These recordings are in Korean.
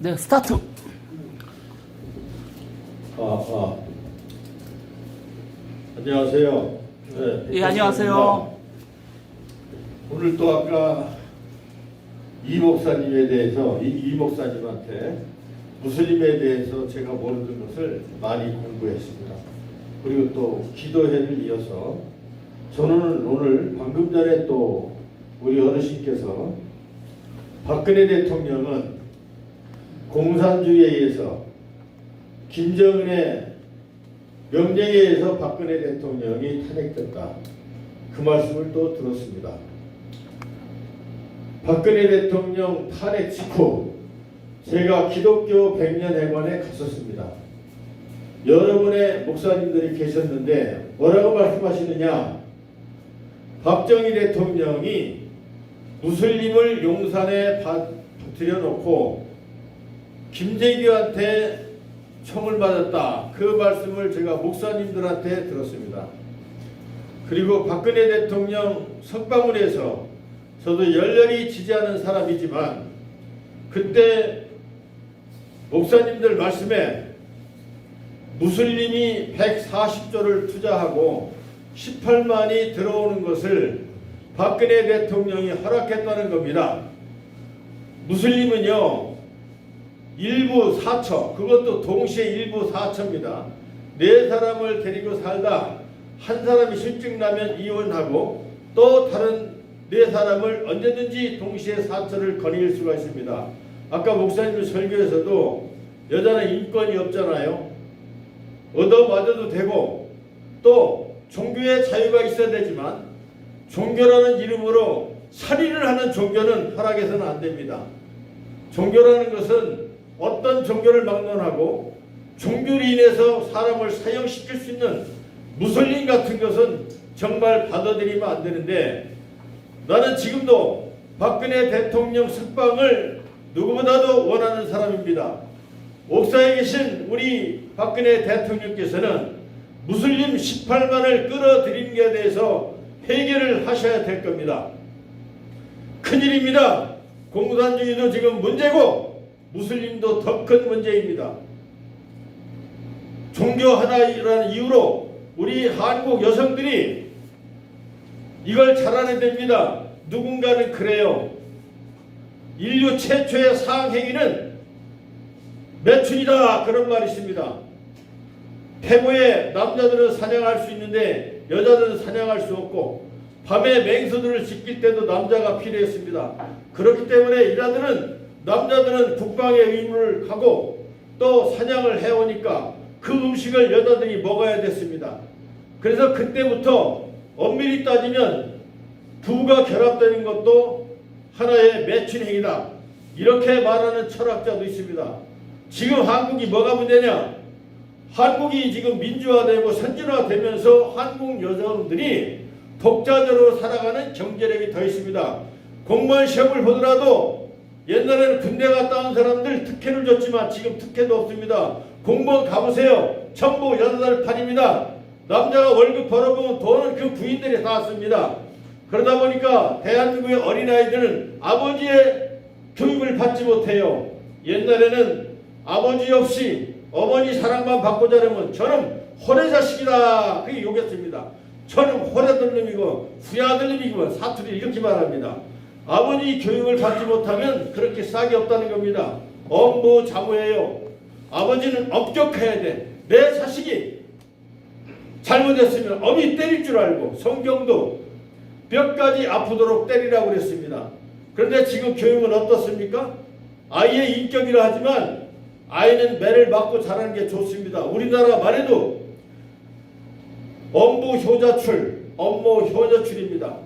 네, 스타트. 안녕하세요. 네, 예, 안녕하세요. 오늘 또 아까 이 목사님에 대해서 이 목사님한테 무슬림에 대해서 제가 모르는 것을 많이 공부했습니다. 그리고 또 기도회를 이어서 저는 오늘 방금 전에 또 우리 어르신께서 박근혜 대통령은 공산주의에 의해서 김정은의 명령에 의해서 박근혜 대통령이 탄핵됐다. 그 말씀을 또 들었습니다. 박근혜 대통령 탄핵 직후 제가 기독교 백년회관에 갔었습니다. 여러분의 목사님들이 계셨는데 뭐라고 말씀하시느냐? 박정희 대통령이 무슬림을 용산에 들여놓고 김재규한테 총을 맞았다. 그 말씀을 제가 목사님들한테 들었습니다. 그리고 박근혜 대통령 석방문에서 저도 열렬히 지지하는 사람이지만 그때 목사님들 말씀에 무슬림이 140조를 투자하고 18만이 들어오는 것을 박근혜 대통령이 허락했다는 겁니다. 무슬림은요, 일부 사처, 그것도 동시에 일부 사처입니다. 네 사람을 데리고 살다 한 사람이 실증 나면 이혼하고 또 다른 네 사람을 언제든지 동시에 사처를 거닐 수가 있습니다. 아까 목사님 설교에서도 여자는 인권이 없잖아요. 얻어맞아도 되고 또 종교의 자유가 있어야 되지만 종교라는 이름으로 살인을 하는 종교는 허락해서는 안 됩니다. 종교라는 것은 어떤 종교를 막론하고 종교로 인해서 사람을 사형시킬 수 있는 무슬림 같은 것은 정말 받아들이면 안 되는데 나는 지금도 박근혜 대통령 석방을 누구보다도 원하는 사람입니다. 옥사에 계신 우리 박근혜 대통령께서는 무슬림 18만을 끌어들이는 것에 대해서 해결을 하셔야 될 겁니다. 큰일입니다. 공산주의도 지금 문제고 무슬림도 더 큰 문제입니다. 종교 하나라는 이유로 우리 한국 여성들이 이걸 잘하는 됩니다. 누군가는 그래요. 인류 최초의 상행위는 매춘이다. 그런 말이 있습니다. 태고에 남자들은 사냥할 수 있는데 여자들은 사냥할 수 없고 밤에 맹수들을 지킬 때도 남자가 필요했습니다. 그렇기 때문에 남자들은 국방의 의무를 하고 또 사냥을 해오니까 그 음식을 여자들이 먹어야 됐습니다. 그래서 그때부터 엄밀히 따지면 부부가 결합되는 것도 하나의 매춘행위다. 이렇게 말하는 철학자도 있습니다. 지금 한국이 뭐가 문제냐? 한국이 지금 민주화되고 선진화되면서 한국 여성들이 독자적으로 살아가는 경제력이 더 있습니다. 공무원 시험을 보더라도 옛날에는 군대 갔다 온 사람들 특혜를 줬지만 지금 특혜도 없습니다. 공무원 가보세요. 전부 여자들판입니다. 남자가 월급 벌어보면 돈은 그 부인들이 다 씁니다. 그러다 보니까 대한민국의 어린아이들은 아버지의 교육을 받지 못해요. 옛날에는 아버지 없이 어머니 사랑만 받고 자라면 저는 호래자식이다. 그게 욕했습니다. 저는 호래들 놈이고 후야들 놈이고 사투리 이렇게 말합니다. 아버지 교육을 받지 못하면 그렇게 싹이 없다는 겁니다. 엄부자무예요. 아버지는 엄격해야 돼. 내 자식이 잘못했으면 엄히 때릴 줄 알고 성경도 뼈까지 아프도록 때리라고 그랬습니다. 그런데 지금 교육은 어떻습니까? 아이의 인격이라 하지만 아이는 매를 맞고 자라는 게 좋습니다. 우리나라 말해도 엄모효자출입니다.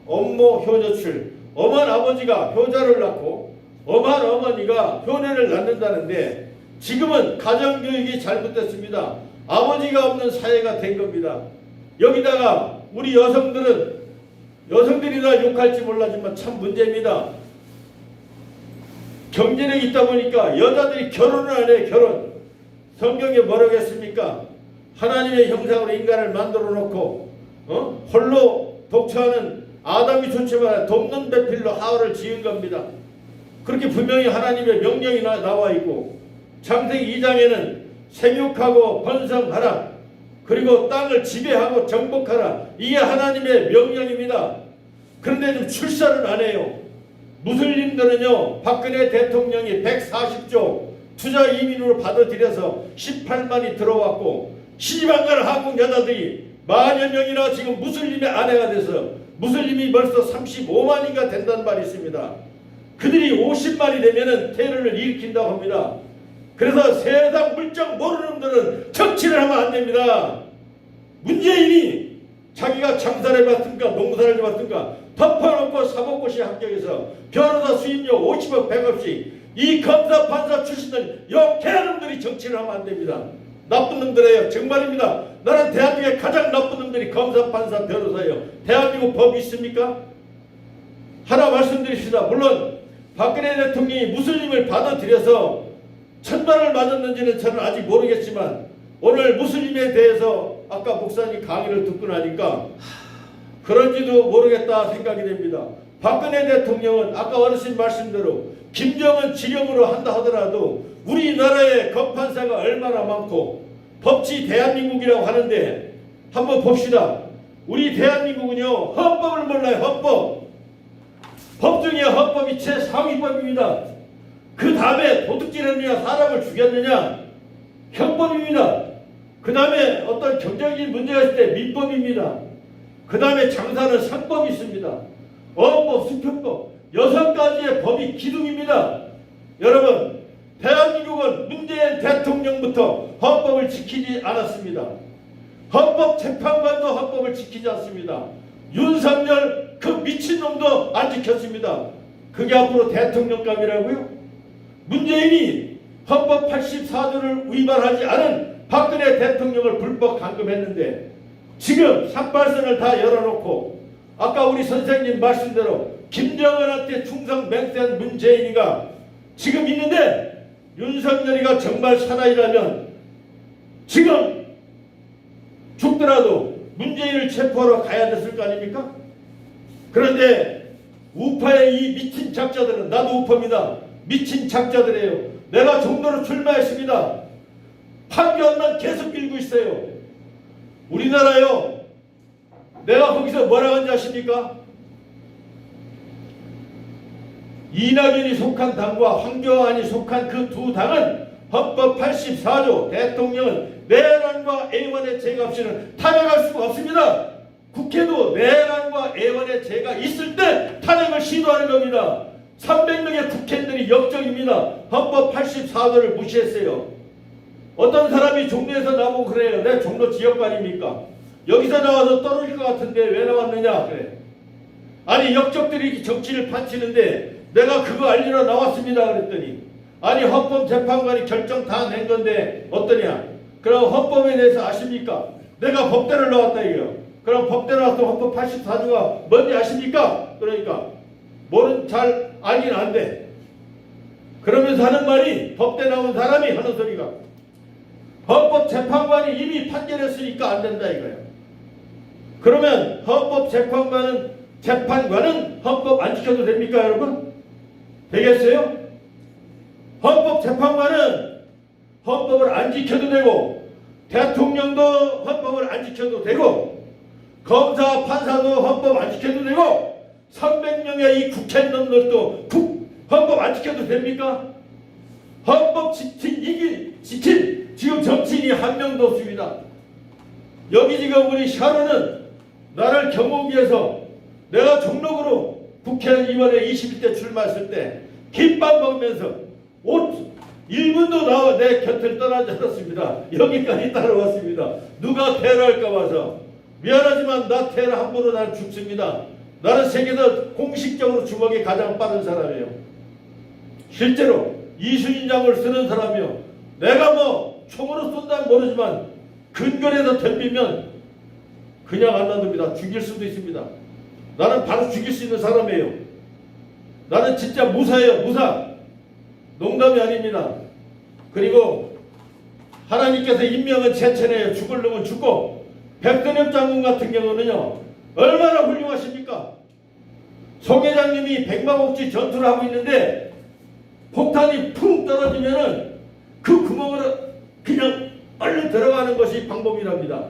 엄모효자출. 엄한 아버지가 효자를 낳고 엄한 어머니가 효녀를 낳는다는데 지금은 가정교육이 잘못됐습니다. 아버지가 없는 사회가 된 겁니다. 여기다가 우리 여성들이나 욕할지 몰라지만 참 문제입니다. 경제력이 있다 보니까 여자들이 결혼을 안 해요. 결혼. 성경에 뭐라고 했습니까? 하나님의 형상으로 인간을 만들어 놓고 홀로 독처하는 아담이 좋지만 돕는 배필로 하와를 지은 겁니다. 그렇게 분명히 하나님의 명령이 나와 있고 창세기 2장에는 생육하고 번성하라 그리고 땅을 지배하고 정복하라 이게 하나님의 명령입니다. 그런데 좀 출산을 안 해요. 무슬림들은요 박근혜 대통령이 140조 투자 이민으로 받아들여서 18만이 들어왔고 시집안가는 한국 여자들이 만여 명이나 지금 무슬림의 아내가 돼서 무슬림이 벌써 35만인가 된다는 말이 있습니다. 그들이 50만이 되면은 테러를 일으킨다고 합니다. 그래서 세상 물정 모르는 놈들은 정치를 하면 안 됩니다. 문재인이 자기가 장사를 해봤든가 농사를 해봤든가 덮어놓고 사법고시 합격해서 변호사 수임료 50억 100억씩 이 검사 판사 출신들 역해하는 놈들이 정치를 하면 안 됩니다. 나쁜 놈들이에요. 정말입니다. 나는 대한민국의 가장 나쁜 놈들이 검사 판사 변호사예요. 대한민국 법이 있습니까? 하나 말씀드립시다. 물론 박근혜 대통령이 무슬림을 받아들여서 천벌을 맞았는지는 저는 아직 모르겠지만 오늘 무슬림에 대해서 아까 목사님 강의를 듣고 나니까 그런지도 모르겠다 생각이 됩니다. 박근혜 대통령은 아까 어르신 말씀대로 김정은 지령으로 한다 하더라도 우리나라의 검판사가 얼마나 많고 법치 대한민국이라고 하는데 한번 봅시다. 우리 대한민국은요 헌법을 몰라요. 헌법. 법 중에 헌법이 최상위법입니다. 그 다음에 도둑질했느냐 사람을 죽였느냐 형법입니다. 그 다음에 어떤 경제적인 문제가 있을 때 민법입니다. 그 다음에 장사는 상법이 있습니다. 어법, 수표법 6가지의 법이 기둥입니다. 여러분 대한민국은 문재인 대통령부터 헌법을 지키지 않았습니다. 헌법재판관도 헌법을 지키지 않습니다. 윤석열 그 미친놈도 안 지켰습니다. 그게 앞으로 대통령감이라고요? 문재인이 헌법 84조를 위반하지 않은 박근혜 대통령을 불법 감금했는데 지금 삭발선을 다 열어놓고 아까 우리 선생님 말씀대로 김정은한테 충성 맹세한 문재인이가 지금 있는데 윤석열이가 정말 사나이라면 지금 죽더라도 문재인을 체포하러 가야 됐을 거 아닙니까? 그런데 우파의 이 미친 작자들은 나도 우파입니다. 미친 작자들이에요. 내가 종로로 출마했습니다. 판결만 계속 빌고 있어요. 우리나라요. 내가 거기서 뭐라고 하는지 아십니까? 이낙연이 속한 당과 황교안이 속한 그 두 당은 헌법 84조 대통령은 내란과 애원의 죄가 없이는 탄핵할 수가 없습니다. 국회도 내란과 애원의 죄가 있을 때 탄핵을 시도하는 겁니다. 300명의 국회의원들이 역적입니다. 헌법 84조를 무시했어요. 어떤 사람이 종로에서 나오고 그래요. 내 종로 지역관입니까? 여기서 나와서 떨어질 것 같은데 왜 나왔느냐 그래. 아니 역적들이 정치를 파치는데 내가 그거 알리러 나왔습니다 그랬더니 아니 헌법재판관이 결정 다 낸 건데 어떠냐. 그럼 헌법에 대해서 아십니까? 내가 법대로 나왔다 이거요. 그럼 법대로 나와서 헌법 84조가 뭔지 아십니까? 그러니까 뭐는 잘 알긴 한데 그러면서 하는 말이 법대 나온 사람이 하는 소리가 헌법재판관이 이미 판결했으니까 안 된다 이거예요. 그러면 헌법재판관은 헌법 안 지켜도 됩니까 여러분? 되겠어요? 헌법재판관은 헌법을 안 지켜도 되고 대통령도 헌법을 안 지켜도 되고 검사 판사도 헌법 안 지켜도 되고 300명의 이 국회의원들도 헌법 안 지켜도 됩니까? 헌법 지킨 지금 정치인이 한 명도 없습니다. 여기 지금 우리 샤론은 나를 경호하기 위해서 내가 종록으로 국회의원에 21대 출마했을 때 김밥 먹으면서 1분도 나와 내 곁을 떠나지 않았습니다. 여기까지 따라왔습니다. 누가 테러할까 봐서. 미안하지만 나 테러 함부로 난 죽습니다. 나는 세계에서 공식적으로 주먹이 가장 빠른 사람이에요. 실제로 이순신장을 쓰는 사람이요. 내가 뭐 총으로 쏜다는 모르지만 근거리에서 덤비면 그냥 안 놔둡니다. 죽일 수도 있습니다. 나는 바로 죽일 수 있는 사람이에요. 나는 진짜 무사예요. 무사. 농담이 아닙니다. 그리고 하나님께서 임명은 제천해요. 죽을 놈은 죽고 백선엽 장군 같은 경우는요. 얼마나 훌륭하십니까? 송 회장님이 백마복지 전투를 하고 있는데 폭탄이 푹 떨어지면은 그 구멍으로 그냥 얼른 들어가는 것이 방법이랍니다.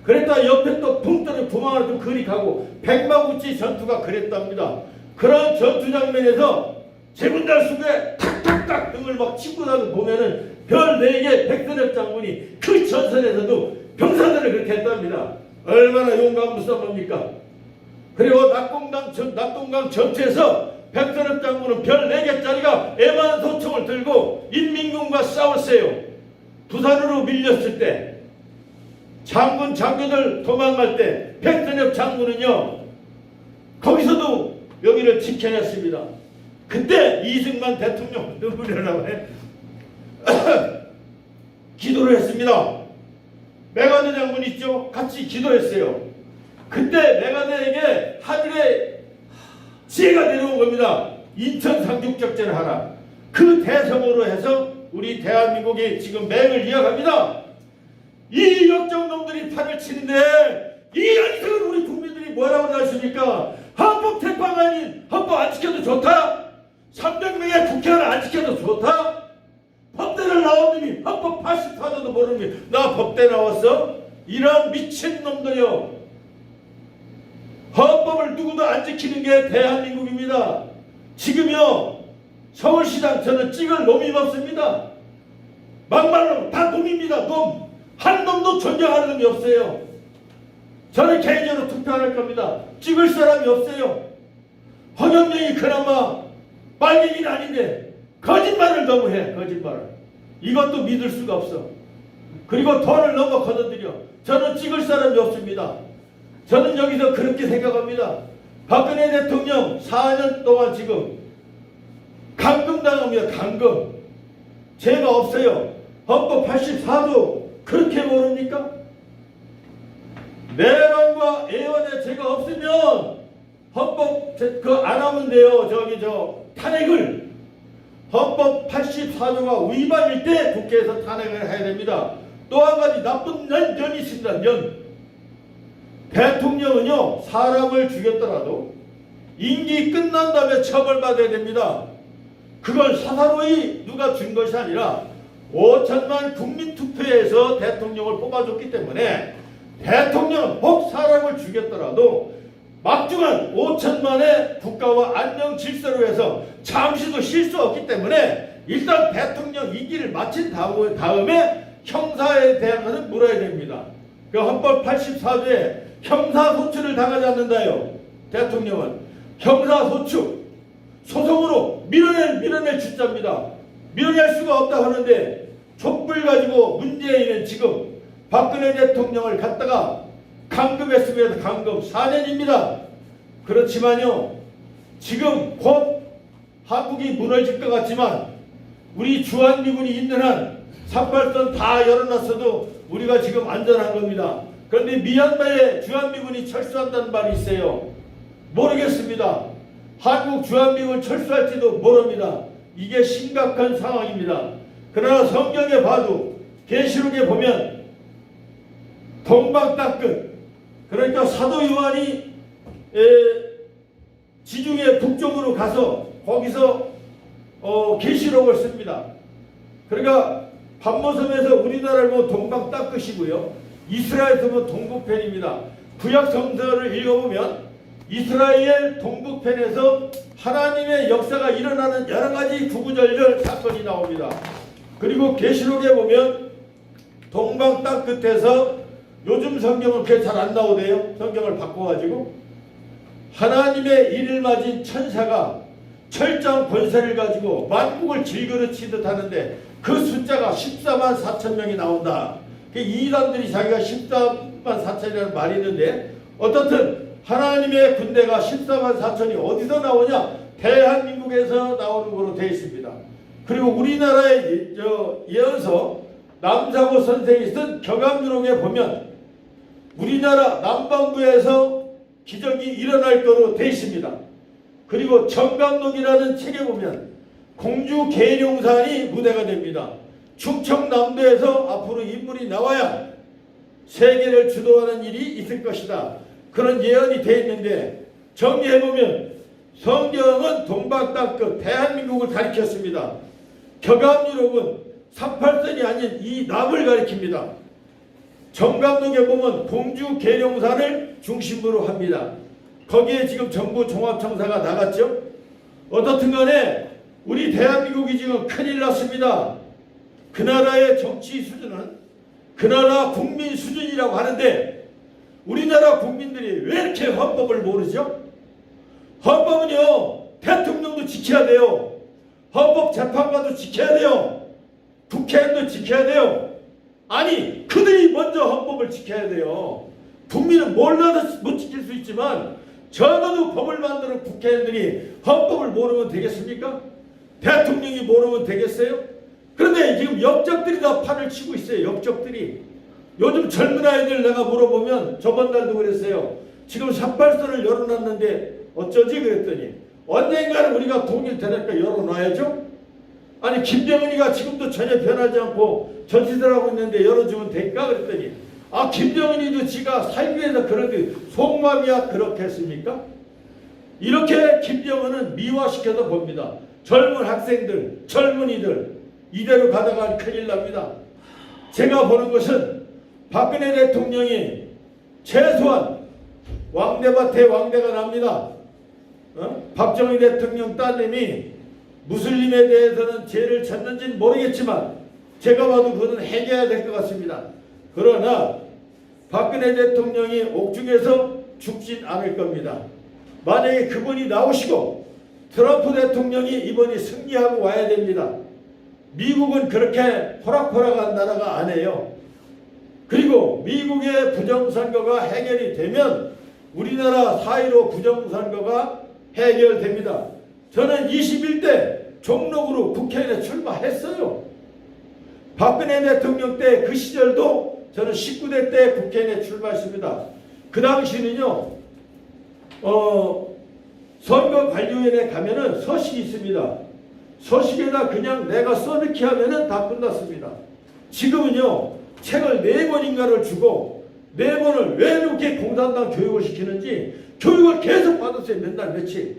그랬다 옆에 또 붕 떠는 구멍을 좀 그리 가고 백마구치 전투가 그랬답니다. 그런 전투 장면에서 제군달 속에 탁탁탁 등을 막 치고 나서 보면은 별 4개 백선엽 장군이 그 전선에서도 병사들을 그렇게 했답니다. 얼마나 용감무쌍합니까? 그리고 낙동강 전투에서 백선엽 장군은 별 4개짜리가 애만소총을 들고 인민군과 싸웠어요. 부산으로 밀렸을 때 장교들 도망갈 때 백선엽 장군은요 거기서도 여기를 지켜냈습니다. 그때 이승만 대통령 눈물이 나와요. 기도를 했습니다. 메가드 장군 있죠? 같이 기도했어요. 그때 메가드에게 하늘에 지혜가 내려온 겁니다. 인천 상륙작전을 하라. 그 대성으로 해서 우리 대한민국이 지금 맹을 이어갑니다. 이 역정놈들이 판을 치는데 이 안에서 우리 국민들이 뭐라고 하십니까? 헌법 태파가 아닌 헌법 안 지켜도 좋다? 300명의 국회의원 안 지켜도 좋다? 법대를 나온 놈이 헌법 84조도 모르는 게 나 법대 나왔어? 이런 미친놈들이요. 헌법을 누구도 안 지키는 게 대한민국입니다. 지금요 서울시장 저는 찍을 놈이 없습니다. 막말로 다 놈입니다. 놈. 한 놈도 존경하는 놈이 없어요. 저는 개인적으로 투표할 겁니다. 찍을 사람이 없어요. 허경영이 그나마 빨갱이는 아닌데 거짓말을 너무 해. 거짓말을. 이것도 믿을 수가 없어. 그리고 돈을 너무 거둬들여. 저는 찍을 사람이 없습니다. 저는 여기서 그렇게 생각합니다. 박근혜 대통령 4년 동안 지금 감금당합니다. 감금. 죄가 없어요. 헌법 84조 그렇게 모릅니까? 내란과 애원에 죄가 없으면 헌법 안 하면 돼요. 탄핵을 헌법 84조가 위반일 때 국회에서 탄핵을 해야 됩니다. 또 한 가지 나쁜 년이 있습니다. 대통령은요 사람을 죽였더라도 임기 끝난 다음에 처벌받아야 됩니다. 그걸 사사로이 누가 준 것이 아니라 5천만 국민투표에서 대통령을 뽑아줬기 때문에 대통령은 혹 사람을 죽였더라도 막중한 5천만의 국가와 안녕 질서로 해서 잠시도 쉴 수 없기 때문에 일단 대통령 임기를 마친 다음에 형사에 대한 것은 물어야 됩니다. 그 헌법 84조에 형사소추를 당하지 않는다요. 대통령은 형사소추 소송으로 밀어낼 주자입니다. 밀어낼 수가 없다 하는데 촛불 가지고 문재인은 지금 박근혜 대통령을 갖다가 감금했으면 감금 4년입니다. 그렇지만요 지금 곧 한국이 무너질 것 같지만 우리 주한미군이 있는 한 38선 다 열어놨어도 우리가 지금 안전한 겁니다. 그런데 미얀마에 주한미군이 철수한다는 말이 있어요. 모르겠습니다. 한국 주한미군 철수할지도 모릅니다. 이게 심각한 상황입니다. 그러나 성경에 봐도 계시록에 보면 동방 땅끝 그러니까 사도 요한이 지중해 북쪽으로 가서 거기서 계시록을 씁니다. 그러니까 반모섬에서 우리나라를 보면 동방 땅끝이고요. 이스라엘에서 보면 동북편입니다. 구약 성서를 읽어보면 이스라엘 동북편에서 하나님의 역사가 일어나는 여러 가지 구구절절 사건이 나옵니다. 그리고 계시록에 보면 동방 땅끝에서 요즘 성경은 그게 잘 안 나오대요. 성경을 바꿔가지고 하나님의 이를 맞은 천사가 철저한 권세를 가지고 만국을 질그릇치듯 하는데 그 숫자가 14만 4천 명이 나온다. 이 사람들이 자기가 14만 4천이라는 말이 있는데 어떻든 하나님의 군대가 14만 4천이 어디서 나오냐? 대한민국에서 나오는 거로 되어 있습니다. 그리고 우리나라의 예언서 남사고 선생이 쓴 격암유록에 보면 우리나라 남반구에서 기적이 일어날 거로 되어 있습니다. 그리고 정강록이라는 책에 보면 공주 계룡산이 무대가 됩니다. 충청남도에서 앞으로 인물이 나와야 세계를 주도하는 일이 있을 것이다. 그런 예언이 되어 있는데 정리해보면 성경은 동방땅끝 대한민국을 가리켰습니다. 격암유럽은 38선이 아닌 이 남을 가리킵니다. 정감독에 보면 공주 계룡산을 중심으로 합니다. 거기에 지금 정부 종합청사가 나갔죠. 어떻든 간에 우리 대한민국이 지금 큰일 났습니다. 그 나라의 정치 수준은 그 나라 국민 수준이라고 하는데 우리나라 국민들이 왜 이렇게 헌법을 모르죠? 헌법은요, 대통령도 지켜야 돼요. 헌법재판관도 지켜야 돼요. 국회의원도 지켜야 돼요. 아니, 그들이 먼저 헌법을 지켜야 돼요. 국민은 몰라도 못 지킬 수 있지만 적어도 법을 만드는 국회의원들이 헌법을 모르면 되겠습니까? 대통령이 모르면 되겠어요? 그런데 지금 역적들이 다 판을 치고 있어요. 역적들이. 요즘 젊은 아이들 내가 물어보면 저번 달도 그랬어요. 지금 38선을 열어놨는데 어쩌지 그랬더니 언젠가는 우리가 통일되니까 열어놔야죠. 아니 김정은이가 지금도 전혀 변하지 않고 전시들 하고 있는데 열어주면 될까 그랬더니 아 김정은이도 지가 살기 위해서 그렇게 속마음이야 그렇게 했습니까? 이렇게 김정은은 미화시켜서 봅니다. 젊은 학생들, 젊은이들 이대로 가다가 큰일 납니다. 제가 보는 것은 박근혜 대통령이 최소한 왕대밭에 왕대가 납니다. 박정희 대통령 따님이 무슬림에 대해서는 죄를 졌는지는 모르겠지만 제가 봐도 그것은 해결해야 될 것 같습니다. 그러나 박근혜 대통령이 옥중에서 죽진 않을 겁니다. 만약에 그분이 나오시고 트럼프 대통령이 이번에 승리하고 와야 됩니다. 미국은 그렇게 호락호락한 나라가 아니에요. 그리고 미국의 부정선거가 해결이 되면 우리나라 4.15 부정선거가 해결됩니다. 저는 21대 종록으로 국회에 출마했어요. 박근혜 대통령 때 그 시절도 저는 19대 때 국회에 출마했습니다. 그 당시는요, 선거관리위원회 가면은 서식이 있습니다. 서식에다 그냥 내가 써넣기 하면은 다 끝났습니다. 지금은요, 책을 4권인가를 주고 4권을 왜 이렇게 공산당 교육을 시키는지 교육을 계속 받았어요. 맨날 며칠.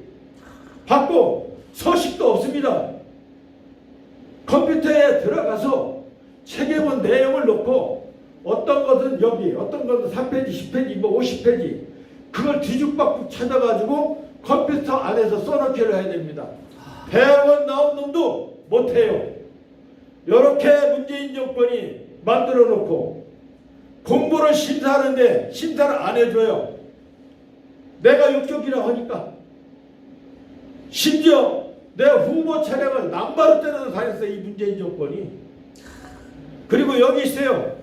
받고 서식도 없습니다. 컴퓨터에 들어가서 책에 본 내용을 놓고 어떤 것은 여기, 어떤 것은 3페이지, 10페이지, 뭐 50페이지 그걸 뒤죽박죽 찾아가지고 컴퓨터 안에서 써넣기를 해야 됩니다. 대학원 나온 놈도 못해요. 이렇게 문재인 정권이 만들어 놓고 공부를 심사하는데 심사를 안 해줘요. 내가 역적이라고 하니까. 심지어 내 후보 차량을 남바로 때려서 다녔어요. 이 문재인 정권이. 그리고 여기 있어요.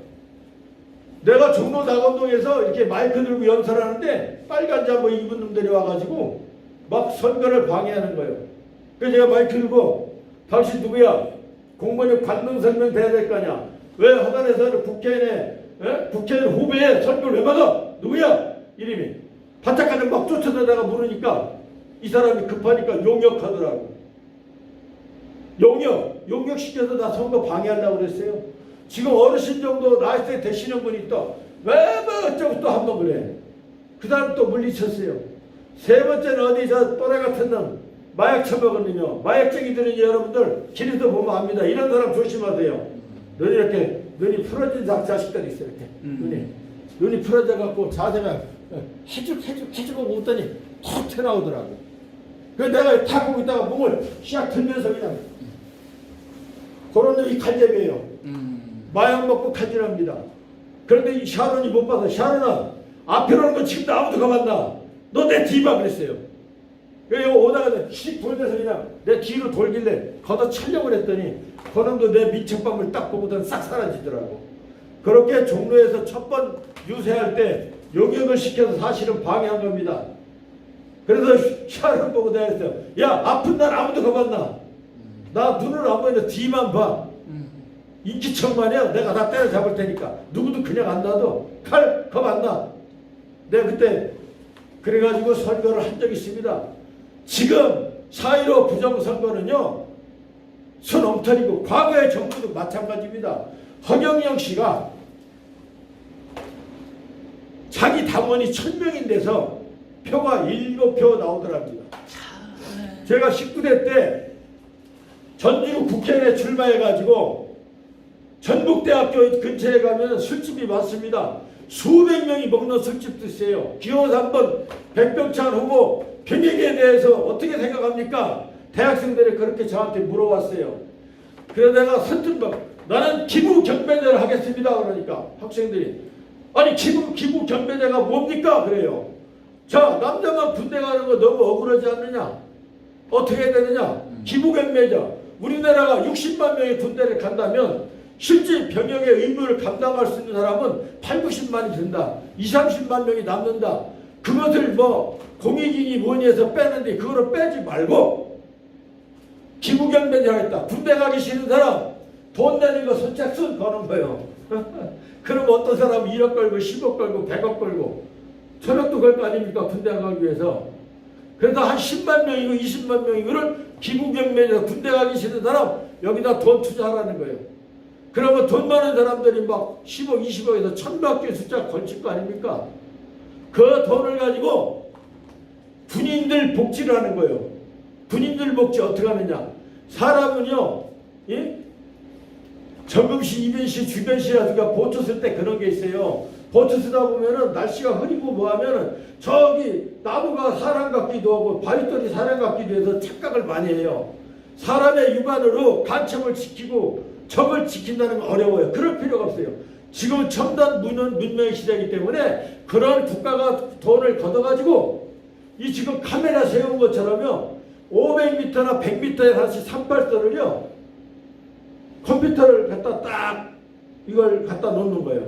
내가 종로 낙원동에서 이렇게 마이크 들고 연설하는데 빨간 잠바 입은 놈들이 와가지고 막 선거를 방해하는 거예요. 그래서 제가 마이크 들고 당신 누구야? 공무원이 관능 설명 돼야 될 거 아니야. 왜 허간에서 국회의원 후배에 선거를 왜 받아? 누구야? 이름이. 바짝까지 막 쫓아다가 물으니까 이 사람이 급하니까 용역하더라고. 용역시켜서 나 선거 방해하려고 그랬어요. 지금 어르신 정도 나이대 되시는 분이 또 왜 뭐 어쩌고 또 한 번 그래. 그 다음 또 물리쳤어요. 세 번째는 어디 저 또래 같은 놈 마약 처먹었느냐. 마약쟁이들은 여러분들 길에서 보면 압니다. 이런 사람 조심하세요. 눈이 이렇게 눈이 풀어진 자식들이 있어요. 이렇게 눈이 풀어져 갖고 자세가 해주고 웃더니 툭 튀어나오더라고. 그래서 내가 탁 보고 있다가 몸을 샥 들면서 그냥 그런 놈이 칼잡이에요. 마약 먹고 칼질합니다. 그런데 이 샤론이 못 봐서 샤론아 앞에 오는 거 지금 아무도 가만나. 너 내 뒤봐 그랬어요. 그래서 오다가 씩 돌면서 그냥 내 뒤로 돌길래 걷어 차려고 그랬더니 그놈도 내 밑창방을 딱 보고는 싹 사라지더라고. 그렇게 종로에서 첫 번 유세할 때 용역을 시켜서 사실은 방해한 겁니다. 그래서 샤론 보고 내가 했어요. 야 아픈 날 아무도 가봤나? 나 눈을 안 보이는데 뒤만 봐. 인기척만이야. 내가 다 때려잡을 테니까 누구도 그냥 안 놔도 칼 겁 안 나. 내가 그때 그래가지고 선거를 한 적이 있습니다. 지금 4.15 부정선거는요 순 엉터리고 과거의 정부도 마찬가지입니다. 허경영 씨가 자기 당원이 1000명인데서 표가 7표 나오더랍니다. 제가 19대 때 전주 국회에 출마해가지고 전북대학교 근처에 가면 술집이 많습니다. 수백 명이 먹는 술집도 있어요. 기호사 한번 백병찬 후보 병역에 대해서 어떻게 생각합니까? 대학생들이 그렇게 저한테 물어봤어요. 그래서 내가 선뜻 나는 기부 경배대를 하겠습니다. 그러니까 학생들이 아니 기부 경배대가 뭡니까? 그래요. 자, 남자만 군대 가는 거 너무 억울하지 않느냐? 어떻게 해야 되느냐? 기부 경배자. 우리나라가 60만 명이 군대를 간다면 실제 병역의 의무를 감당할 수 있는 사람은 8, 90만이 된다. 20, 30만 명이 남는다. 그것을 뭐 공익이니 뭐니 해서 빼는데 그거를 빼지 말고 기부경배제 하겠다. 군대 가기 싫은 사람 돈 내는 거 선착순 거는 거예요. 그럼 어떤 사람은 1억 걸고 10억 걸고 100억 걸고 1000억도 걸 거 아닙니까? 군대 가기 위해서. 그래서 한 10만 명이고 20만 명이고를 기부경배제 군대 가기 싫은 사람 여기다 돈 투자하라는 거예요. 그러면 돈 많은 사람들이 막 10억 20억에서 1000밖에 숫자 걸칠 거 아닙니까? 그 돈을 가지고 군인들 복지를 하는 거예요. 군인들 복지 어떻게 하느냐? 사람은요, 예? 정금시, 이변시, 주변시라든가 보초 쓸 때 그런 게 있어요. 보초 쓰다 보면은 날씨가 흐리고 뭐 하면은 저기 나무가 사람 같기도 하고 바위돌이 사람 같기도 해서 착각을 많이 해요. 사람의 육안으로 간첩을 지키고 적을 지킨다는 건 어려워요. 그럴 필요가 없어요. 지금 첨단 문명의 시대이기 때문에 그런 국가가 돈을 걷어가지고 이 지금 카메라 세운 것처럼요 500m나 100m에 하나씩 산발선을요 컴퓨터를 갖다 딱 이걸 갖다 놓는 거예요.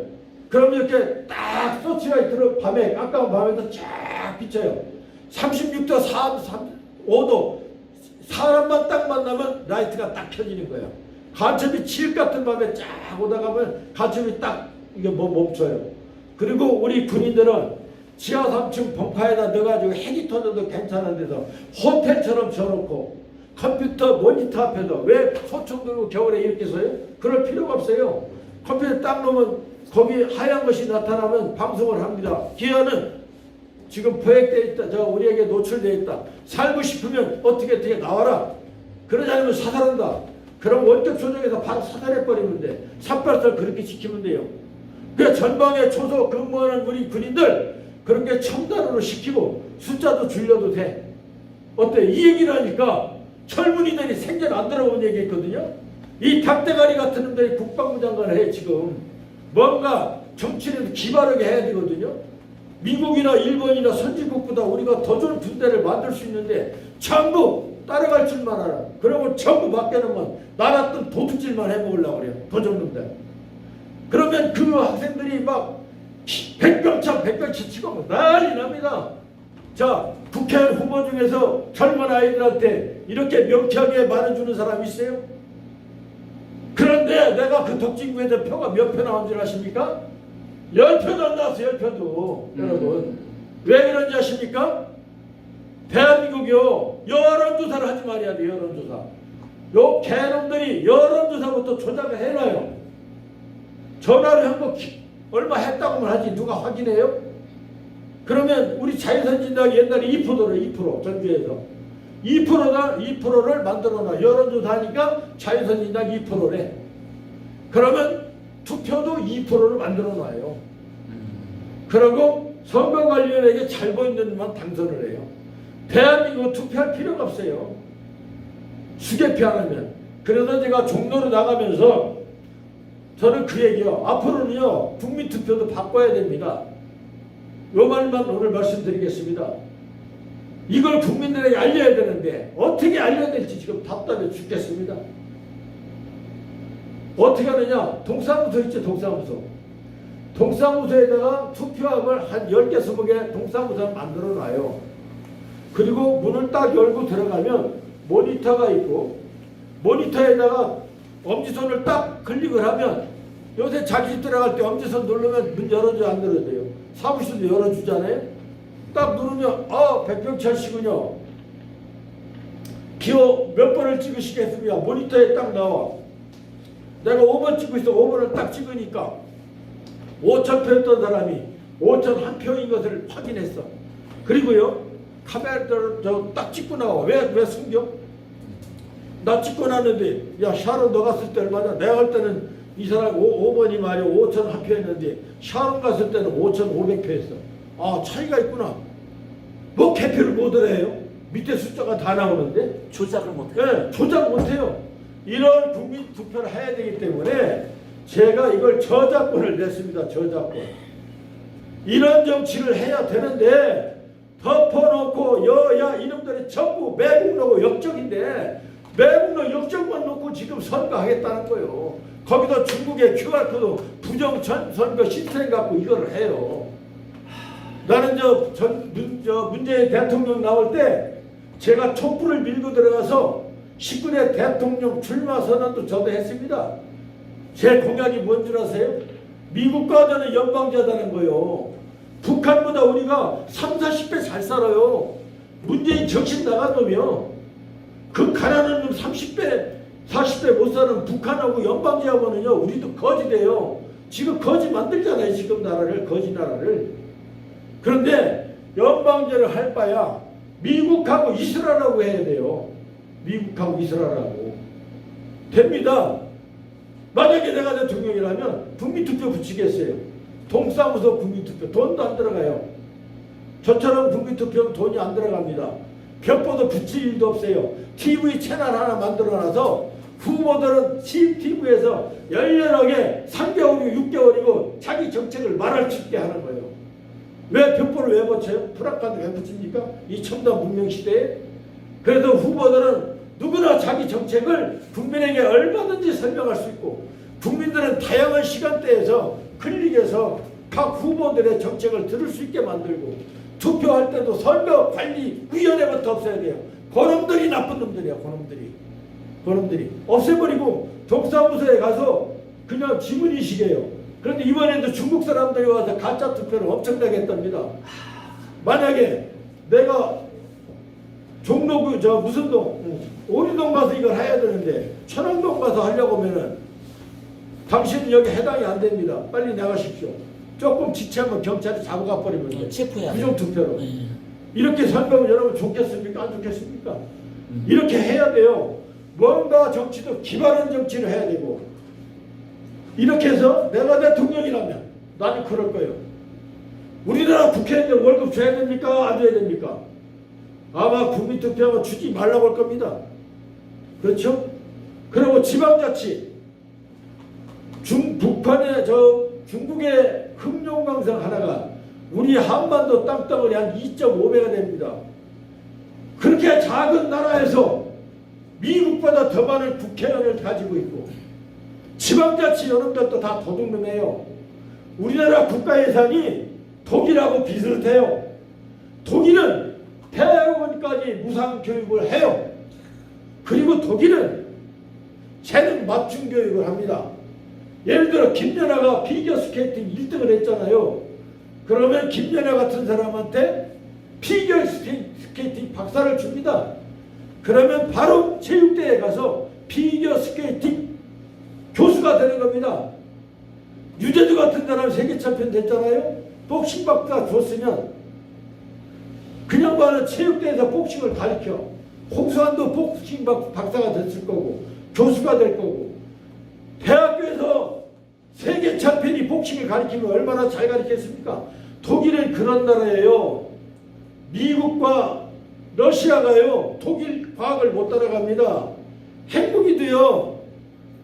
그럼 이렇게 딱 서치가 들어 밤에 깜깜한 밤에도 쫙 비쳐요. 36도 5도 사람만 딱 만나면 라이트가 딱 켜지는 거예요. 간첩이 칠 같은 밤에 쫙 오다가 보면 간첩이 딱 이게 멈춰요. 그리고 우리 군인들은 지하 3층 벙커에다 넣어가지고 핵이 터져도 괜찮은 데서 호텔처럼 쳐놓고 컴퓨터 모니터 앞에서 왜 소총 들고 겨울에 이렇게 서요? 그럴 필요가 없어요. 컴퓨터 딱 놓으면 거기 하얀 것이 나타나면 방송을 합니다. 기아는 지금 포획되어 있다. 저 우리에게 노출되어 있다. 살고 싶으면 어떻게 나와라. 그러지 않으면 사살한다. 그럼 원격 조정에서 바로 사살해버리면 돼. 삽발설 그렇게 지키면 돼요. 그 전방에 초소 근무하는 우리 군인들 그렇게 첨단으로 시키고 숫자도 줄여도 돼. 어때? 이 얘기를 하니까 젊은이들이 생전 안 들어본 얘기했거든요. 이 닭대가리 같은 놈들이 국방부 장관을 해 지금. 뭔가 정치를 기발하게 해야 되거든요. 미국이나 일본이나 선진국보다 우리가 더 좋은 군대를 만들 수 있는데 전부 따라갈 줄만 알아. 그러고 전부 맡겨놓으면 나라 도둑질만 해먹으려고 그래요. 도적놈들. 그러면 그 학생들이 막 백병차 치고 난리 납니다. 자, 국회의원 후보 중에서 젊은 아이들한테 이렇게 명쾌하게 말해주는 사람이 있어요? 그런데 내가 그 독진구에서 표가 몇 표 나온 줄 아십니까? 10표도 안 나왔어요. 10표도. 여러분 왜 그런지 아십니까? 대한민국이요 여론조사를 하지 말아야 돼. 여론조사. 요 개놈들이 여론조사부터 조작을 해놔요. 전화를 한 거 얼마 했다고만 하지 누가 확인해요? 그러면 우리 자유선진당이 옛날에 2%래. 2% 전주에서 2%를 만들어놔. 여론조사 하니까 자유선진당 2%래. 그러면 투표도 2%를 만들어놔요. 그리고 선거관리위원회에게 잘 보이는 놈만 당선을 해요. 대한민국 투표할 필요가 없어요. 수개표 안 하면. 그래서 제가 종로로 나가면서 저는 그 얘기요. 앞으로는요 국민투표도 바꿔야 됩니다. 요 말만 오늘 말씀드리겠습니다. 이걸 국민들에게 알려야 되는데 어떻게 알려야 될지 지금 답답해 죽겠습니다. 어떻게 하느냐? 동사무소 있죠. 동사무소. 동사무소에다가 투표함을 한 10개 20개 동사무소를 만들어 놔요. 그리고 문을 딱 열고 들어가면 모니터가 있고 모니터에다가 엄지손을 딱 클릭을 하면 요새 자기 집 들어갈 때 엄지손 누르면 문 열어줘 안 열어줘요? 사무실도 열어주잖아요. 딱 누르면 백병철 씨군요. 기호 몇 번을 찍으시겠습니까? 모니터에 딱 나와. 내가 5번 찍고 있어. 5번을 딱 찍으니까 5,000표였던 사람이 5,001표인 것을 확인했어. 그리고요 카메라를 딱 찍고 나와. 왜 숨겨? 나 찍고 났는데, 야, 샤론 너 갔을 때 얼마냐? 내가 갈 때는 이 사람 5번이 말이야 5천 한 표 했는데, 샤론 갔을 때는 5,500표 했어. 아, 차이가 있구나. 뭐 개표를 못 해요? 밑에 숫자가 다 나오는데? 조작을 못해요. 네, 조작 못해요. 이런 국민 투표를 해야 되기 때문에 제가 이걸 저작권을 냈습니다. 저작권. 이런 정치를 해야 되는데 덮어놓고 여야 이놈들이 전부 매국노고 역적인데 매국노 역적만 놓고 지금 선거하겠다는 거예요. 거기다 중국의 QR코드 부정 선거 시스템 갖고 이거를 해요. 나는 문재인 대통령 나올 때 제가 촛불을 밀고 들어가서 19대 대통령 출마 선언도 저도 했습니다. 제 공약이 뭔 줄 아세요? 미국과 저는 연방자다는 거예요. 북한보다 우리가 3, 40배 잘 살아요. 문재인 정신 나간 놈이요. 그 가난한 놈 30배, 40배 못 사는 북한하고 연방자하고는요, 우리도 거지돼요. 지금 거지 만들잖아요. 지금 나라를, 거지 나라를. 그런데 연방제를 할 바야 미국하고 이스라엘하고 해야 돼요. 미국하고 이스라엘하고. 됩니다. 만약에 내가 대통령이라면 국민투표 붙이겠어요. 동사무소 국민투표. 돈도 안 들어가요. 저처럼 국민투표는 돈이 안 들어갑니다. 벽보도 붙일 일도 없어요. TV 채널 하나 만들어놔서 후보들은 TV에서 열렬하게 3개월이고 6개월이고 자기 정책을 말할 수 있게 하는 거예요. 왜 벽보를 왜 붙여요? 프라카드 왜 붙입니까? 이 첨단 문명 시대에. 그래서 후보들은 누구나 자기 정책을 국민에게 얼마든지 설명할 수 있고 국민들은 다양한 시간대에서 클릭해서 각 후보들의 정책을 들을 수 있게 만들고 투표할 때도 선거관리위원회부터 없애야 돼요. 그놈들이 나쁜 놈들이야. 그놈들이 없애버리고 동사무소에 가서 그냥 지문인식해요. 그런데 이번에도 중국 사람들이 와서 가짜 투표를 엄청나게 했답니다. 만약에 내가 종로 무슨 동 오리동 가서 이걸 해야 되는데 천왕동 가서 하려고 하면은 당신은 여기 해당이 안 됩니다. 빨리 나가십시오. 조금 지체하면 경찰이 잡아가 버리면 돼요. 부정투표로. 이렇게 설명을 여러분 좋겠습니까? 안 좋겠습니까? 이렇게 해야 돼요. 뭔가 정치도 기발한 정치를 해야 되고 이렇게 해서 내가 대통령이라면 나는 그럴 거예요. 우리나라 국회의원들 월급 줘야 됩니까? 안 줘야 됩니까? 아마 국민투표하고 주지 말라고 할 겁니다. 그렇죠? 그리고 지방자치 북한의 중국의 흑룡강성 하나가 우리 한반도 땅덩어리 한 2.5배가 됩니다. 그렇게 작은 나라에서 미국보다 더 많은 국회의원을 가지고 있고 지방자치 여러분들도 다 도둑놈이에요. 우리나라 국가 예산이 독일하고 비슷해요. 독일은 대학원까지 무상 교육을 해요. 그리고 독일은 재능 맞춤 교육을 합니다. 예를 들어 김연아가 피겨스케이팅 1등을 했잖아요. 그러면 김연아 같은 사람한테 피겨스케이팅 박사를 줍니다. 그러면 바로 체육대회에 가서 피겨스케이팅 교수가 되는 겁니다. 유재주 같은 사람 세계 챔피언 됐잖아요. 복싱 박사 줬으면 그냥 봐는 체육대회에서 복싱을 가르쳐. 홍수환도 복싱 박사가 됐을 거고 교수가 될 거고 대학교에서 세계 챔피언이 복싱을 가르치면 얼마나 잘 가르쳤습니까? 독일은 그런 나라예요. 미국과 러시아가요 독일 과학을 못 따라갑니다. 핵무기도요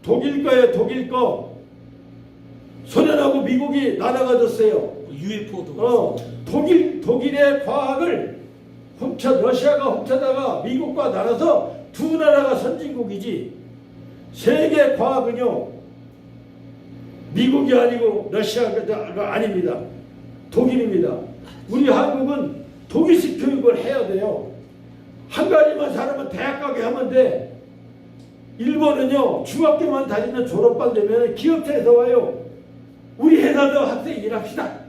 독일 거 소련하고 미국이 나눠가졌어요. UFO도 독일의 과학을 러시아가 훔쳐다가 미국과 나눠서 두 나라가 선진국이지. 세계 과학은요 미국이 아니고 러시아가 아닙니다. 독일입니다. 우리 한국은 독일식 교육을 해야 돼요. 한 가지만 잘하면 대학 가게 하면 돼. 일본은요 중학교만 다니면 졸업반 되면 기업체에서 와요. 우리 회사도 학생 일합시다.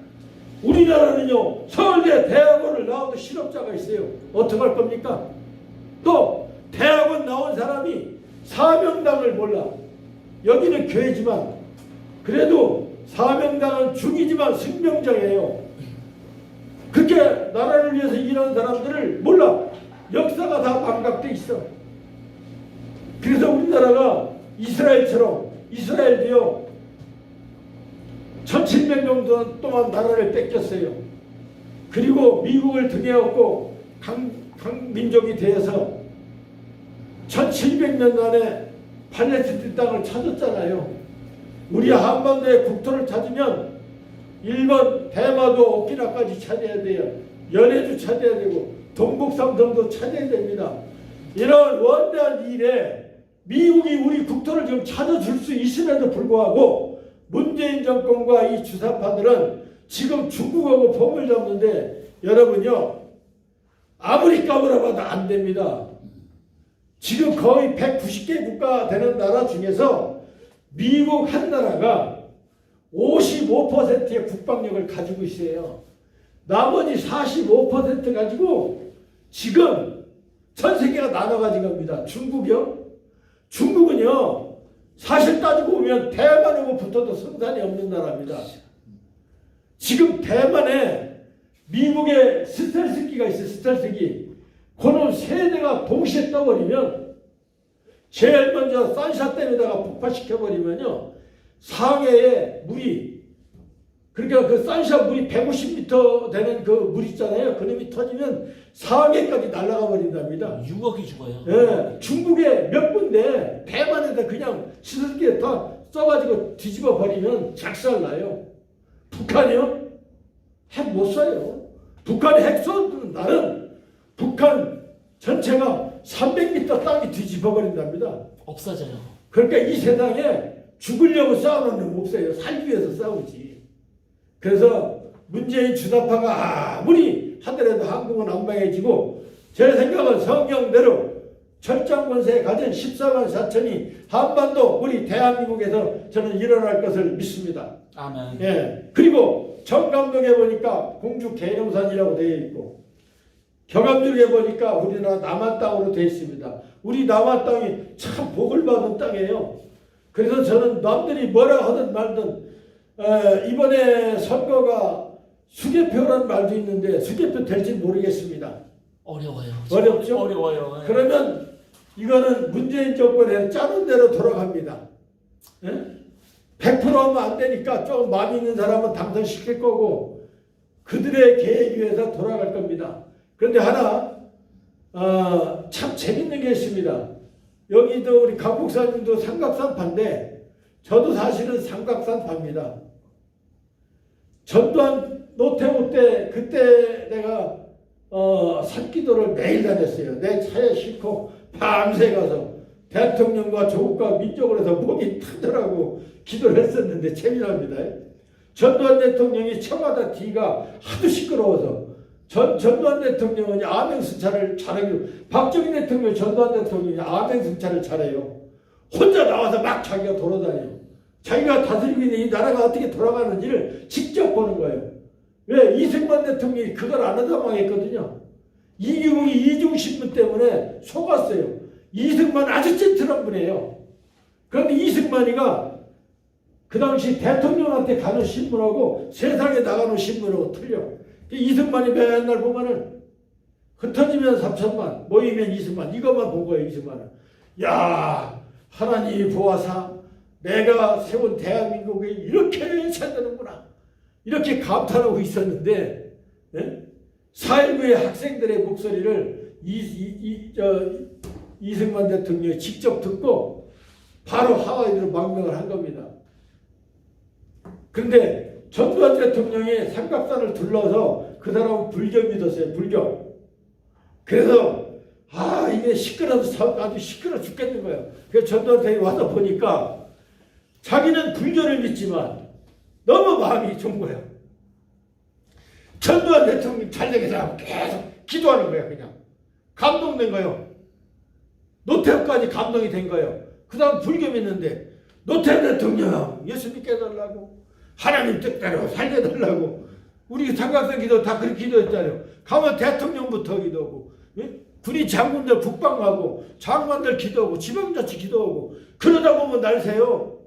우리나라는요 서울대 대학원을 나와도 실업자가 있어요. 어떡할 겁니까? 또 대학원 나온 사람이 사명당을 몰라. 여기는 교회지만 그래도 사명당은 중이지만 승명장이에요. 그렇게 그렇게 나라를 위해서 일하는 사람들을 몰라. 역사가 다 망각돼 있어. 그래서 우리나라가 이스라엘도요 1700년 동안 나라를 뺏겼어요. 그리고 미국을 등에 업고 강민족이 되어서 1700년 만에 팔레스틴 땅을 찾았잖아요. 우리 한반도의 국토를 찾으면 일본 대마도 오키나까지 찾아야 돼요. 연해주 찾아야 되고 동북삼성도 찾아야 됩니다. 이런 원대한 일에 미국이 우리 국토를 지금 찾아줄 수 있음에도 불구하고 문재인 정권과 이 주사파들은 지금 중국하고 폼을 잡는데 여러분요 아무리 까불어봐도 안 됩니다. 지금 거의 190개 국가 되는 나라 중에서 미국 한 나라가 55%의 국방력을 가지고 있어요. 나머지 45% 가지고 지금 전 세계가 나눠가진 겁니다. 중국은요 사실 따지고 보면 대만하고 붙어도 승산이 없는 나라입니다. 지금 대만에 미국의 스텔스기가 있어요. 스텔스기. 그놈 세 대가 동시에 떠버리면 제일 먼저 산샤댐에다가 폭파시켜버리면요 상해에 물이 그러니까 그 산샤 물이 150m 되는 그 물 있잖아요. 그놈이 터지면 상해까지 날아가 버린답니다. 6억이 죽어요. 예, 중국에 몇 군데 대만에다 그냥 시설기에 다 써가지고 뒤집어 버리면 작살나요. 북한이요? 핵 못 쏴요. 북한이 핵 쏘는 날은 북한 전체가 300m 땅이 뒤집어 버린답니다. 없어져요. 그러니까 이 세상에 죽으려고 싸우는 놈 없어요. 살기 위해서 싸우지. 그래서 문재인 주사파가 아무리 하더라도 한국은 안 망해지고 제 생각은 성경대로 철장권세에 가진 14만 4천이 한반도 우리 대한민국에서 저는 일어날 것을 믿습니다. 아멘. 예. 그리고 청감동에 보니까 공주 계룡산이라고 되어 있고 경암역에 보니까 우리나라 남한 땅으로 되어 있습니다. 우리 남한 땅이 참 복을 받은 땅이에요. 그래서 저는 남들이 뭐라 하든 말든 이번에 선거가 수개표라는 말도 있는데 수개표 될지 모르겠습니다. 어려워요. 어렵죠? 어려워요. 그러면 이거는 문재인 정권에 짜는 대로 돌아갑니다. 예? 100% 하면 안 되니까 좀 마음 있는 사람은 당선시킬 거고 그들의 계획에 의해서 돌아갈 겁니다. 그런데 하나 참 재밌는 게 있습니다. 여기도 우리 강북사님도 삼각산파인데 저도 사실은 삼각산파입니다. 전두환 노태우 때 그때 내가 산기도를 매일 다녔어요. 내 차에 싣고 밤새 가서 대통령과 조국과 민족을 해서 목이 타더라고 기도를 했었는데 재미납니다. 전두환 대통령이 청와대 뒤가 하도 시끄러워서 전두환 대통령은 암행승차를 잘하기로 박정희 대통령 전두환 대통령이 암행승차를 잘해요. 혼자 나와서 막 자기가 돌아다녀요. 자기가 다스리고 있는 이 나라가 어떻게 돌아가는지를 직접 보는 거예요. 왜? 이승만 대통령이 그걸 안 하다 망했거든요. 이규국이 이중신문 때문에 속았어요. 이승만 아주 젠틀한 분이에요. 그런데 이승만이가 그 당시 대통령한테 가는 신문하고 세상에 나가는 신문하고 틀려. 이승만이 맨날 보면은 흩어지면 3천만 모이면 20만 이것만 본 거예요. 이승만은. 야 하나님이 보아사 내가 세운 대한민국이 이렇게 잘 되는구나 이렇게 감탄하고 있었는데 4.19의 학생들의 목소리를 이승만 대통령이 직접 듣고 바로 하와이로 망명을 한 겁니다. 그런데 전두환 대통령이 삼각산을 둘러서 그 사람은 불교 믿었어요. 불교. 그래서 이게 시끄러워서 아주 시끄러워 죽겠는 거예요. 그래서 전두환 대통령이 와서 보니까 자기는 불교를 믿지만 너무 마음이 좋은 거예요. 전두환 대통령 잘 되게 하고 계속 기도하는 거예요. 그냥 감동된 거예요. 노태우까지 감동이 된 거예요. 그 다음 불교 믿는데 노태우 대통령 예수 믿게 해달라고 하나님 뜻대로 살게 해달라고 우리 삼각산 기도 다 그렇게 기도했잖아요. 가면 대통령부터 기도하고 군인 장군들 국방하고 장관들 기도하고 지방자치 기도하고 그러다 보면 날 새요.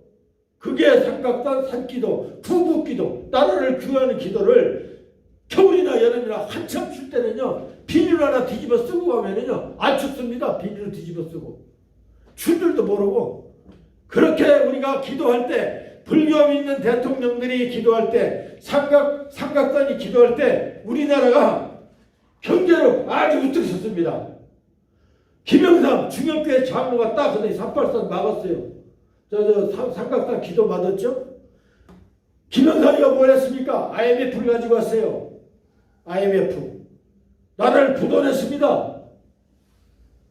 그게 삼각산 산기도 구국기도 나라를 구하는 기도를 겨울이나 여름이나 한참 출 때는요, 비닐 하나 뒤집어 쓰고 가면은요, 안 춥습니다. 비닐을 뒤집어 쓰고. 출 줄도 모르고. 그렇게 우리가 기도할 때, 불교 믿는 대통령들이 기도할 때, 삼각단이 기도할 때, 우리나라가 경제로 아주 우뚝 섰습니다. 김영삼 중형교회 장로가 딱 그때 383 막았어요. 삼각단 기도 받았죠? 김영삼이가 뭘 했습니까? IMF를 가지고 왔어요. IMF. 나라를 부도냈습니다.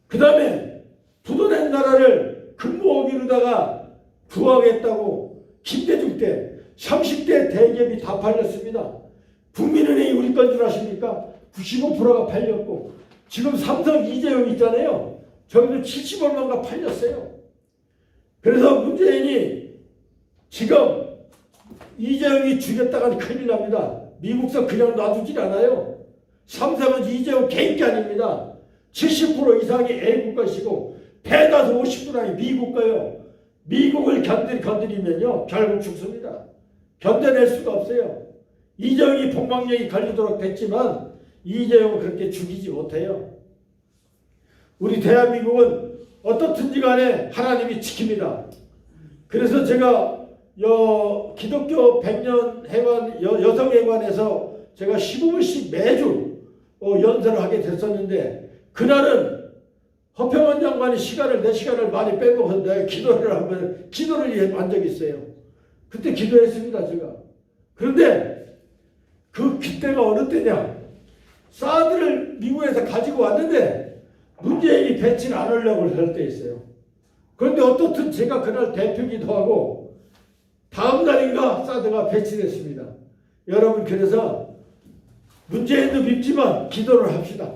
그 다음에 부도낸 나라를 금모으기로다가 구하겠다고 김대중 때 30대 대기업이 다 팔렸습니다. 국민은행이 우리 건 줄 아십니까? 95%가 팔렸고 지금 삼성 이재용 있잖아요. 저기도 70얼마가 팔렸어요. 그래서 문재인이 지금 이재용이 죽였다가는 큰일 납니다. 미국서 그냥 놔두질 않아요. 삼성은 이재용 개인 게 아닙니다. 70% 이상이 A국가시고 대다수 50%가 미국가요. 미국을 건드리면요 결국 죽습니다. 견뎌낼 수가 없어요. 이재용이 폭망력이 걸리도록 됐지만 이재용은 그렇게 죽이지 못해요. 우리 대한민국은 어떻든지 간에 하나님이 지킵니다. 그래서 제가 기독교 100년 해관 여성회관에서 제가 15분씩 매주 연설을 하게 됐었는데 그날은 허평원 장관이 내 시간을 많이 빼먹어서 내가 기도를 한 적이 있어요. 그때 기도했습니다, 제가. 그런데 그 그때가 어느 때냐? 사드를 미국에서 가지고 왔는데 문재인이 배치를 안 하려고 할 때 있어요. 그런데 어떻든 제가 그날 대표기도 하고 다음 날인가 사드가 배치됐습니다. 여러분 그래서 문재인도 믿지만 기도를 합시다.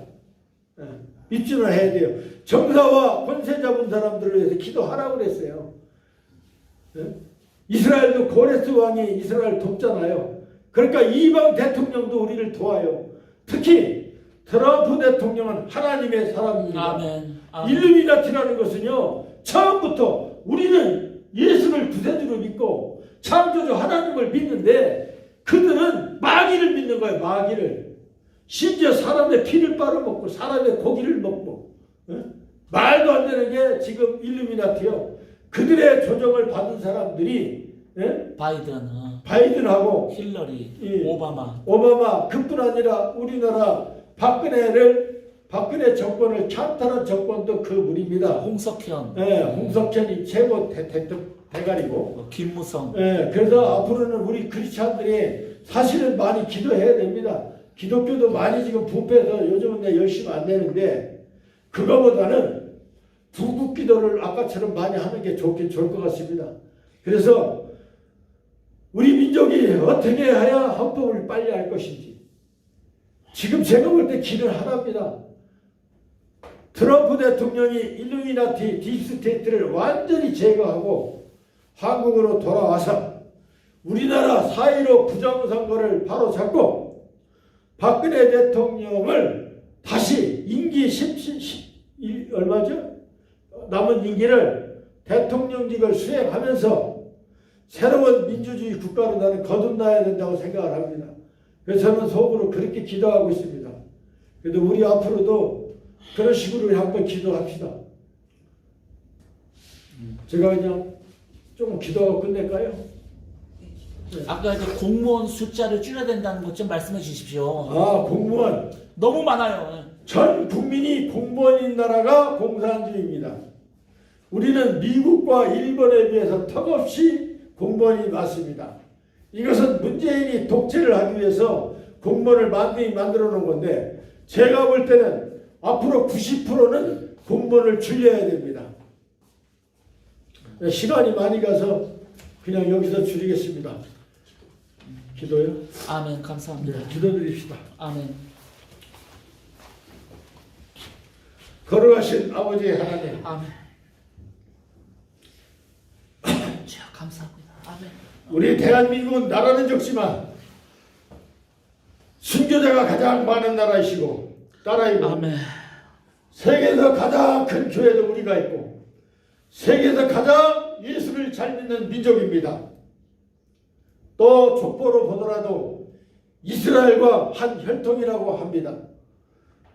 믿지는 해야 돼요. 정사와 권세 잡은 사람들을 위해서 기도하라고 그랬어요. 이스라엘도 고레스 왕이 이스라엘 돕잖아요. 그러니까 이방 대통령도 우리를 도와요. 특히 트럼프 대통령은 하나님의 사람입니다. 아멘. 일루미나티라는 것은요. 처음부터 우리는 예수를 구세주로 믿고 창조주 하나님을 믿는데 그들은 마귀를 믿는 거예요. 마귀를. 심지어 사람의 피를 빨아먹고 사람의 고기를 먹고 말도 안 되는 게 지금 일루미나티요. 그들의 조정을 받은 사람들이 바이든하고 힐러리, 오바마 그뿐 아니라 우리나라 박근혜 정권을 찬탈한 정권도 그 무리입니다. 홍석현, 홍석현이 최고 대가리고 김무성. 그래서 앞으로는 우리 크리스찬들이 사실은 많이 기도해야 됩니다. 기독교도 많이 지금 부패해서 요즘은 내가 열심히 안 되는데 그거보다는 두국 기도를 아까처럼 많이 하는 게 좋을 것 같습니다. 그래서 우리 민족이 어떻게 해야 헌법을 빨리 할 것인지 지금 제가 볼 때 길은 하나입니다. 트럼프 대통령이 일루미나티 딥스테이트를 완전히 제거하고 한국으로 돌아와서 우리나라 4.15 부정선거를 바로 잡고 박근혜 대통령을 다시 임기 얼마죠? 남은 임기를 대통령직을 수행하면서 새로운 민주주의 국가로 나는 거듭나야 된다고 생각을 합니다. 그래서 저는 속으로 그렇게 기도하고 있습니다. 그래도 우리 앞으로도 그런 식으로 한번 기도합시다. 제가 그냥 조금 기도하고 끝낼까요? 아까 이제 공무원 숫자를 줄여야 된다는 것 좀 말씀해 주십시오. 공무원. 너무 많아요. 전 국민이 공무원인 나라가 공산주의입니다. 우리는 미국과 일본에 비해서 턱없이 공무원이 많습니다. 이것은 문재인이 독재를 하기 위해서 공무원을 만들어 놓은 건데 제가 볼 때는 앞으로 90%는 공무원을 줄여야 됩니다. 시간이 많이 가서 그냥 여기서 줄이겠습니다. 기도요? 아멘. 감사합니다. 기도드립시다. 아멘. 걸어가신 아버지 하나님. 아멘. 주여 감사합니다. 아멘. 우리 대한민국은 나라는 적지만 순교자가 가장 많은 나라이시고 나라이고 아멘. 세계에서 가장 큰 교회도 우리가 있고 세계에서 가장 예수를 잘 믿는 민족입니다. 또 족보로 보더라도 이스라엘과 한 혈통이라고 합니다.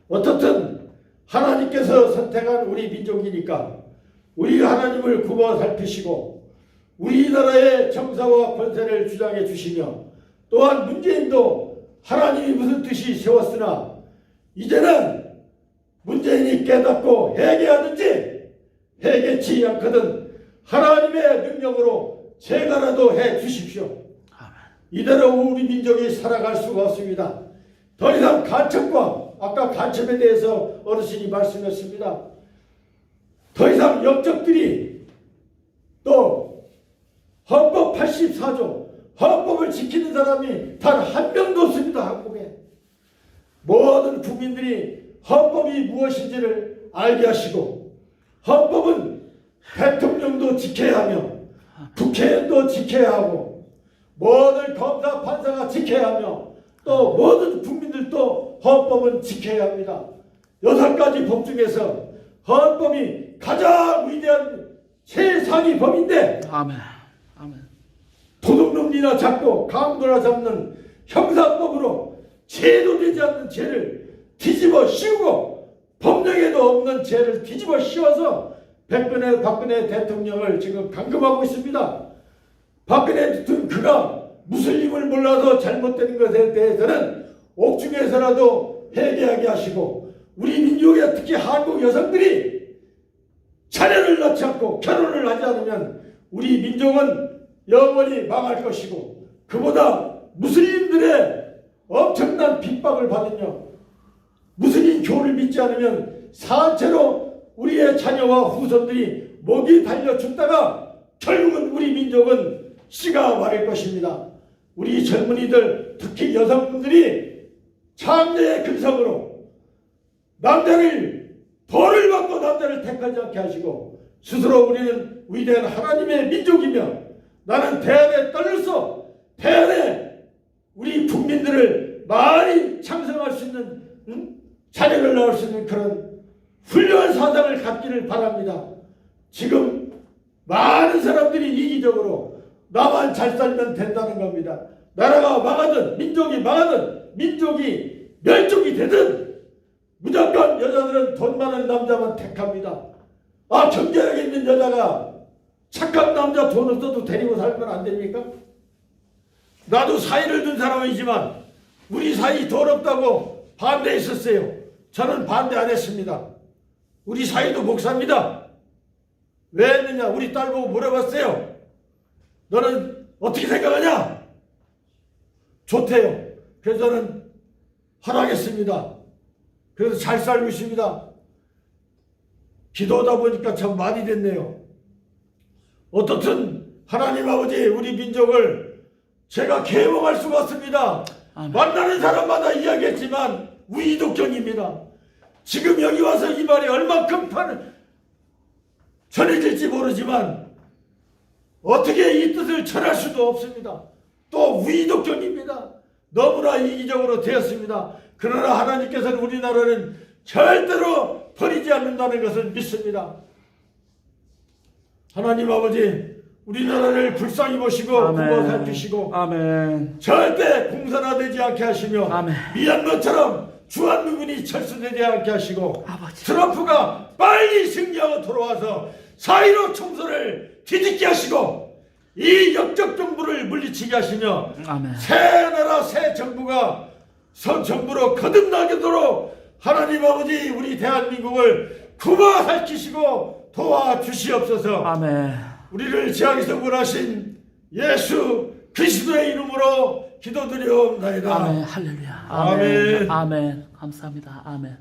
어떻든 하나님께서 선택한 우리 민족이니까 우리 하나님을 굽어 살피시고 우리나라의 정사와 권세를 주장해 주시며 또한 문재인도 하나님이 무슨 뜻이 세웠으나 이제는 문재인이 깨닫고 회개하든지 회개치 않거든 하나님의 능력으로 제가라도 해 주십시오. 이대로 우리 민족이 살아갈 수가 없습니다. 더 이상 간첩과 아까 간첩에 대해서 어르신이 말씀했습니다. 더 이상 역적들이 또 헌법 84조 헌법을 지키는 사람이 단 한 명도 없습니다. 한국에. 모든 국민들이 헌법이 무엇인지를 알게 하시고 헌법은 대통령도 지켜야 하며 국회의원도 지켜야 하고 모든 검사 판사가 지켜야 하며 또 모든 국민들도 헌법은 지켜야 합니다. 6가지 법 중에서 헌법이 가장 위대한 최상위 법인데 아멘. 아멘. 도둑놈이나 잡고 강도나 잡는 형사법으로 죄도 되지 않는 죄를 뒤집어 씌우고 법령에도 없는 죄를 뒤집어 씌워서 박근혜 대통령을 지금 감금하고 있습니다. 박근혜 대통령 그가 무슬림을 몰라서 잘못된 것에 대해서는 옥중에서라도 회개하게 하시고 우리 민족의 특히 한국 여성들이 자녀를 낳지 않고 결혼을 하지 않으면 우리 민족은 영원히 망할 것이고 그보다 무슬림들의 엄청난 핍박을 받으며 무슬림 교를 믿지 않으면 산채로 우리의 자녀와 후손들이 목이 달려 죽다가 결국은 우리 민족은 씨가 마를 것입니다. 우리 젊은이들 특히 여성분들이 창녀의 근성으로 남자를 벌을 받고 남자를 택하지 않게 하시고 스스로 우리는 위대한 하나님의 민족이며 나는 대안에 떨려서 대안에 우리 국민들을 많이 창성할 수 있는 자녀를 낳을 수 있는 그런 훌륭한 사상을 갖기를 바랍니다. 지금 많은 사람들이 이기적으로 나만 잘 살면 된다는 겁니다. 나라가 망하든 민족이 망하든 민족이 멸종이 되든 무조건 여자들은 돈 많은 남자만 택합니다. 아 경제력 있는 여자가 착한 남자 돈 없어도 데리고 살면 안 됩니까? 나도 사이를 둔 사람이지만 우리 사이 돈 없다고 반대했었어요. 저는 반대 안 했습니다. 우리 사이도 목사입니다. 왜 했느냐? 우리 딸 보고 물어봤어요. 너는 어떻게 생각하냐? 좋대요. 그래서 저는 허락했습니다. 그래서 잘 살고 있습니다. 기도하다 보니까 참 많이 됐네요. 어떻든 하나님 아버지 우리 민족을 제가 계몽할 수가 없습니다. 아멘. 만나는 사람마다 이야기했지만 위독경입니다. 지금 여기 와서 이 말이 얼만큼 전해질지 모르지만 어떻게 이 뜻을 전할 수도 없습니다. 또 위독경입니다. 너무나 이기적으로 되었습니다. 그러나 하나님께서는 우리나라는 절대로 버리지 않는다는 것을 믿습니다. 하나님 아버지 우리나라를 불쌍히 보시고 구워 살피시고 아멘. 절대 공산화되지 않게 하시며 아멘. 미얀마처럼 주한미군이 철수되지 않게 하시고 아버지. 트럼프가 빨리 승리하고 돌아와서 4.15 총선을 뒤집게 하시고 이 역적 정부를 물리치게 하시며 아멘. 새 나라 새 정부가 정부로 거듭나도록 하나님 아버지 우리 대한민국을 구워 살피시고 도와주시옵소서. 아멘. 우리를 지하에서 구원하신 예수 그리스도의 이름으로 기도드리옵나이다. 아멘. 할렐루야. 아멘. 아멘. 감사합니다. 아멘.